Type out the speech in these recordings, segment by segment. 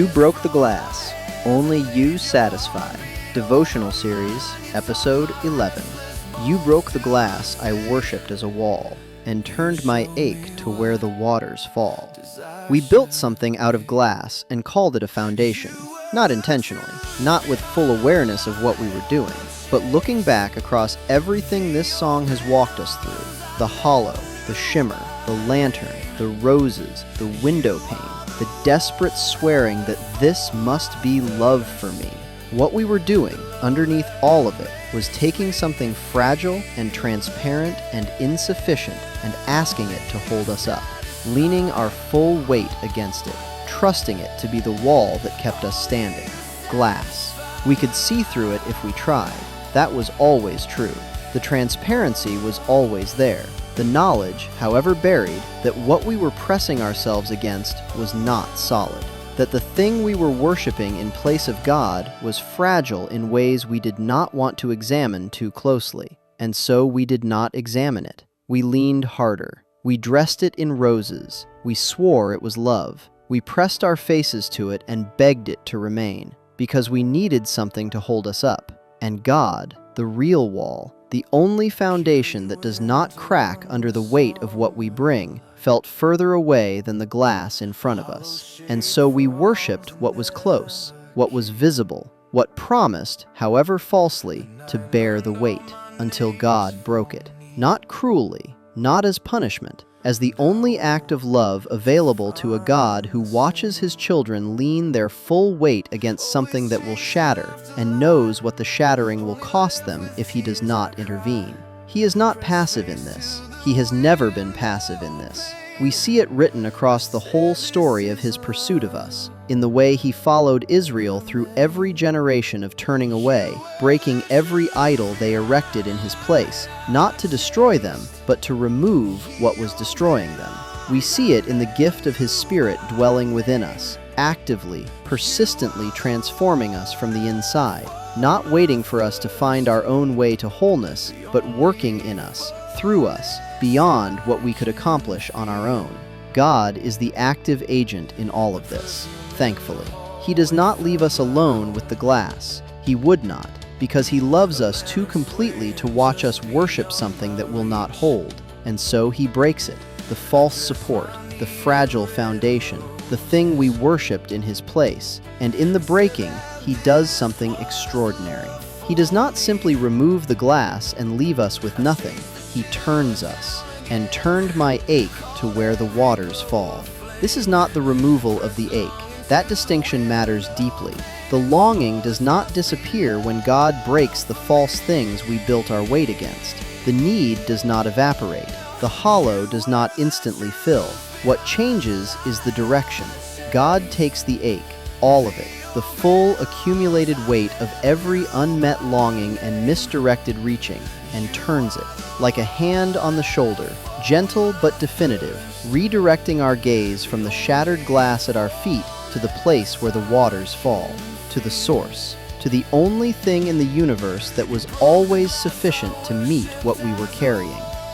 You Broke the Glass, Only You Satisfy. Devotional Series, Episode 11. You broke the glass I worshipped as a wall, and turned my ache to where the waters fall. We built something out of glass and called it a foundation. Not intentionally, not with full awareness of what we were doing, but looking back across everything this song has walked us through: the hollow, the shimmer, the lantern, the roses, the windowpane, the desperate swearing that this must be love for me. What we were doing, underneath all of it, was taking something fragile and transparent and insufficient and asking it to hold us up, leaning our full weight against it, trusting it to be the wall that kept us standing. Glass. We could see through it if we tried. That was always true. The transparency was always there. The knowledge, however buried, that what we were pressing ourselves against was not solid. That the thing we were worshiping in place of God was fragile in ways we did not want to examine too closely. And so we did not examine it. We leaned harder. We dressed it in roses. We swore it was love. We pressed our faces to it and begged it to remain, because we needed something to hold us up. And God, the real wall, the only foundation that does not crack under the weight of what we bring, felt further away than the glass in front of us. And so we worshipped what was close, what was visible, what promised, however falsely, to bear the weight, until God broke it. Not cruelly, not as punishment, as the only act of love available to a God who watches his children lean their full weight against something that will shatter, and knows what the shattering will cost them if he does not intervene. He is not passive in this. He has never been passive in this. We see it written across the whole story of his pursuit of us, in the way he followed Israel through every generation of turning away, breaking every idol they erected in his place, not to destroy them, but to remove what was destroying them. We see it in the gift of his Spirit dwelling within us, actively, persistently transforming us from the inside, not waiting for us to find our own way to wholeness, but working in us, through us, beyond what we could accomplish on our own. God is the active agent in all of this, thankfully. He does not leave us alone with the glass. He would not, because he loves us too completely to watch us worship something that will not hold. And so he breaks it, the false support, the fragile foundation, the thing we worshipped in his place. And in the breaking, he does something extraordinary. He does not simply remove the glass and leave us with nothing. He turns us, and turned my ache to where the waters fall. This is not the removal of the ache. That distinction matters deeply. The longing does not disappear when God breaks the false things we built our weight against. The need does not evaporate. The hollow does not instantly fill. What changes is the direction. God takes the ache, all of it, the full accumulated weight of every unmet longing and misdirected reaching, and turns it, like a hand on the shoulder, gentle but definitive, redirecting our gaze from the shattered glass at our feet to the place where the waters fall, to the source, to the only thing in the universe that was always sufficient to meet what we were carrying.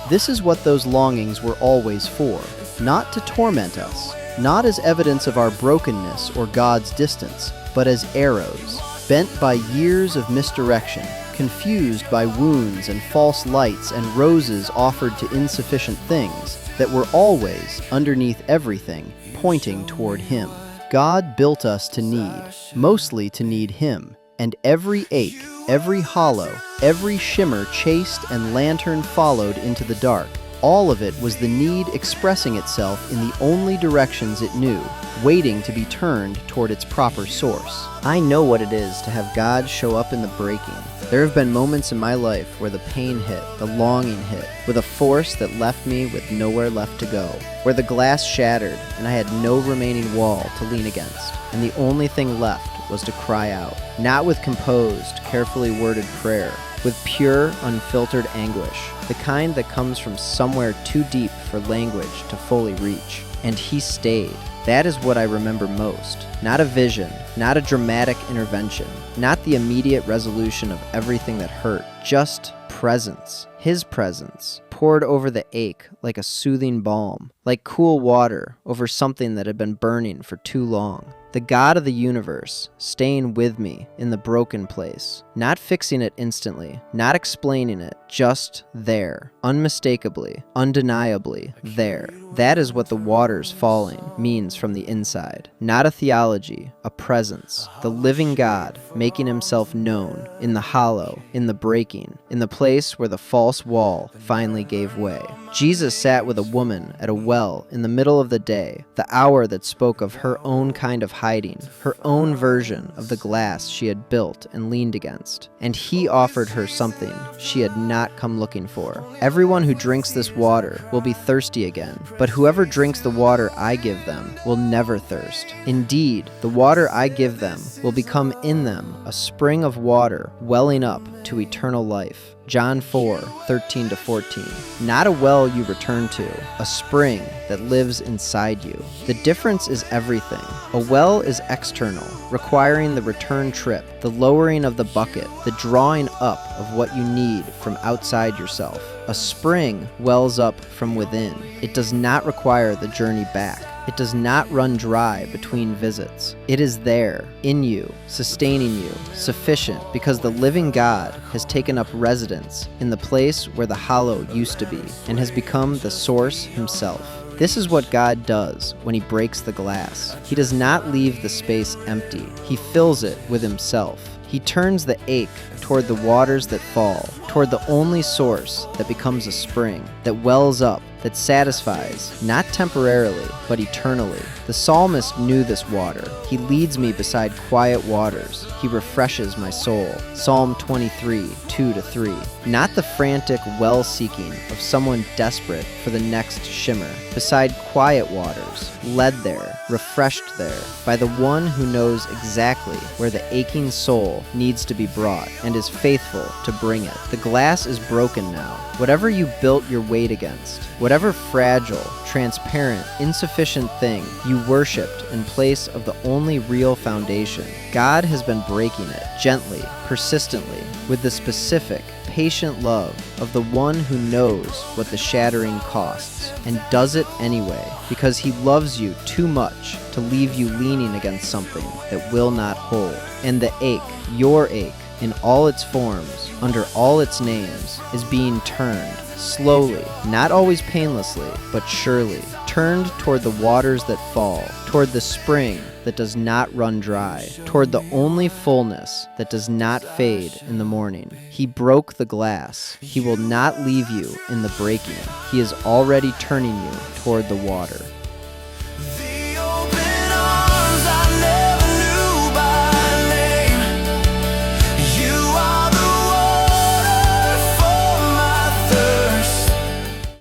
This is what those longings were always for, not to torment us, not as evidence of our brokenness or God's distance, but as arrows, bent by years of misdirection, confused by wounds and false lights and roses offered to insufficient things, that were always, underneath everything, pointing toward him. God built us to need, mostly to need him, and every ache, every hollow, every shimmer chased and lantern followed into the dark. All of it was the need expressing itself in the only directions it knew, waiting to be turned toward its proper source. I know what it is to have God show up in the breaking. There have been moments in my life where the pain hit, the longing hit, with a force that left me with nowhere left to go, where the glass shattered and I had no remaining wall to lean against, and the only thing left was to cry out, not with composed, carefully worded prayer, with pure, unfiltered anguish, the kind that comes from somewhere too deep for language to fully reach. And he stayed. That is what I remember most. Not a vision, not a dramatic intervention, not the immediate resolution of everything that hurt, just presence. His presence, poured over the ache like a soothing balm, like cool water over something that had been burning for too long. The the God of the universe, staying with me in the broken place, not fixing it instantly, not explaining it, just there, unmistakably, undeniably there. That is what the waters falling means from the inside. Not a theology, a presence, the living God making himself known in the hollow, in the breaking, in the place where the false wall finally gave way. Jesus sat with a woman at a well in the middle of the day, the hour that spoke of her own kind of hiding, her own version of the glass she had built and leaned against. And he offered her something she had not come looking for. Everyone who drinks this water will be thirsty again, but whoever drinks the water I give them will never thirst. Indeed, the water I give them will become in them a spring of water welling up to eternal life. John 4:13-14. Not a well you return to, a spring that lives inside you. The difference is everything. A well is external, requiring the return trip, the lowering of the bucket, the drawing up of what you need from outside yourself. A spring wells up from within. It does not require the journey back. It does not run dry between visits. It is there, in you, sustaining you, sufficient, because the living God has taken up residence in the place where the hollow used to be, and has become the source himself. This is what God does when he breaks the glass. He does not leave the space empty. He fills it with himself. He turns the ache toward the waters that fall, toward the only source that becomes a spring, that wells up, that satisfies, not temporarily, but eternally. The psalmist knew this water. He leads me beside quiet waters. He refreshes my soul. Psalm 23:2-3. Not the frantic well-seeking of someone desperate for the next shimmer. Beside quiet waters, led there, refreshed there, by the one who knows exactly where the aching soul needs to be brought and is faithful to bring it. The glass is broken now. Whatever you built your weight against, whatever fragile, transparent, insufficient thing you worshipped in place of the only real foundation, God has been breaking it gently, persistently, with the specific, patient love of the one who knows what the shattering costs, and does it anyway, because he loves you too much to leave you leaning against something that will not hold. And the ache, your ache, in all its forms, under all its names, is being turned, slowly, not always painlessly, but surely, turned toward the waters that fall, toward the spring that does not run dry, toward the only fullness that does not fade in the morning. He broke the glass. He will not leave you in the breaking. He is already turning you toward the water.